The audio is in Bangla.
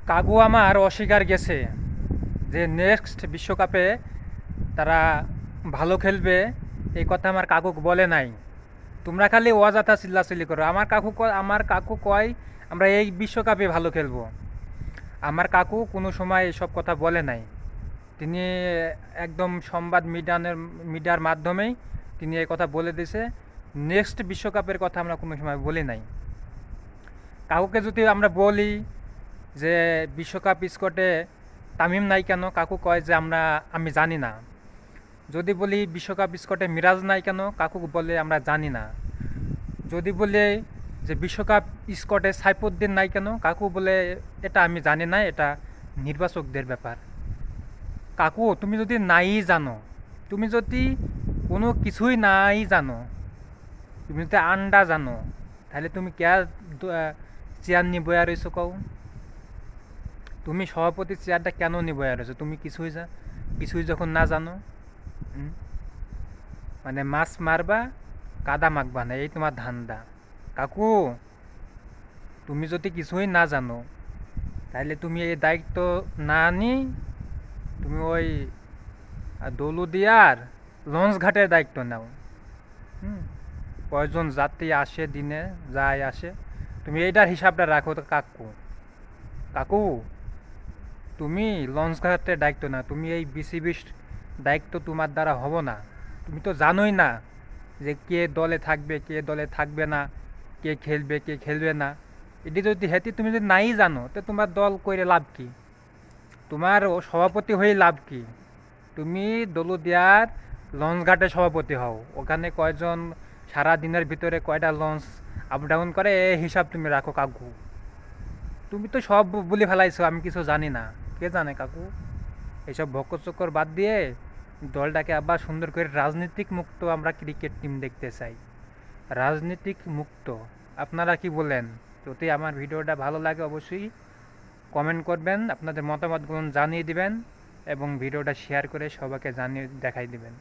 কাগু আমার অস্বীকার গেছে যে নেক্সট বিশ্বকাপে তারা ভালো খেলবে, এই কথা আমার কাকু বলে নাই। তোমরা খালি অযথা চিল্লাচিল্লি করো। আমার কাকু কয় আমরা এই বিশ্বকাপে ভালো খেলবো। আমার কাকু কোনো সময় এসব কথা বলে নাই। তিনি একদম সংবাদ মিডিয়ার মাধ্যমেই তিনি এই কথা বলে দিয়েছে। নেক্সট বিশ্বকাপের কথা আমরা কোনো সময় বলি নাই। কাকুকে যদি আমরা বলি যে বিশ্বকাপ স্কোয়াডে তামিম নাই কেন, কাকু কয় যে আমি জানি না। যদি বলি বিশ্বকাপ স্কোয়াডে মিরাজ নাই কেন, কাকু বলে আমরা জানি না। যদি বলে যে বিশ্বকাপ স্কোয়াডে সাইফুদ্দিন নাই কেন, কাকু বলে এটা আমি জানি না, এটা নির্বাচকদের ব্যাপার। কাকু তুমি যদি নাই জানো, তুমি যদি কোনো কিছুই নাই জানো, তুমি যদি আন্ডা জানো, তাহলে তুমি কে চেয়ার নিয়ে বয়া রয়েছো কও? তুমি সভাপতি চেয়ারটা কেন নিয়ে বয়া রয়েছো? তুমি কিছুই যখন না জানো। হুম? মানে মাছ মারবা, কাদা মাখবা না, এই তোমার ধান্দা। কাকু তুমি যদি কিছুই না জানো, তাহলে তুমি এই দায়িত্ব না নি তুমি ওই দৌলুদিয়ার লঞ্চ ঘাটের দায়িত্ব নাও। হুম? কয়জন যাত্রী আসে দিনে, যায় আসে, তুমি এইটার হিসাবটা রাখো তো কাকু। কাকু তুমি লঞ্চ ঘাটের দায়িত্ব না, তুমি এই বিসিবির দায়িত্ব তোমার দ্বারা হবো না। তুমি তো জানোই না যে কে দলে থাকবে, কে দলে থাকবে না, কে খেলবে, কে খেলবে না। এটি যদি হেতি তুমি যদি নাই জানো, তো তোমার দল করে লাভ কি? তোমার সভাপতি হয়ে লাভ কি? তুমি দৌলতদিয়ার লঞ্চ ঘাটে সভাপতি হও। ওখানে কয়জন সারা দিনের ভিতরে কয়টা লঞ্চ আপ ডাউন করে, এই হিসাব তুমি রাখো কাকু। তুমি তো সব বলে ফেলাইছো, আমি কিছু জানি না। কে জানে কাকু? এইসব ভক্কচক্কর বাদ দিয়ে দলটাকে আবার সুন্দর করে রাজনীতিক মুক্ত আমরা ক্রিকেট টিম দেখতে চাই। রাজনীতিক মুক্ত। আপনারা কি বলেন? যদি আমার ভিডিওটা ভালো লাগে অবশ্যই কমেন্ট করবেন, আপনাদের মতামতগুলো জানিয়ে দিবেন এবং ভিডিওটা শেয়ার করে সবাইকে জানিয়ে দেখাই দিবেন।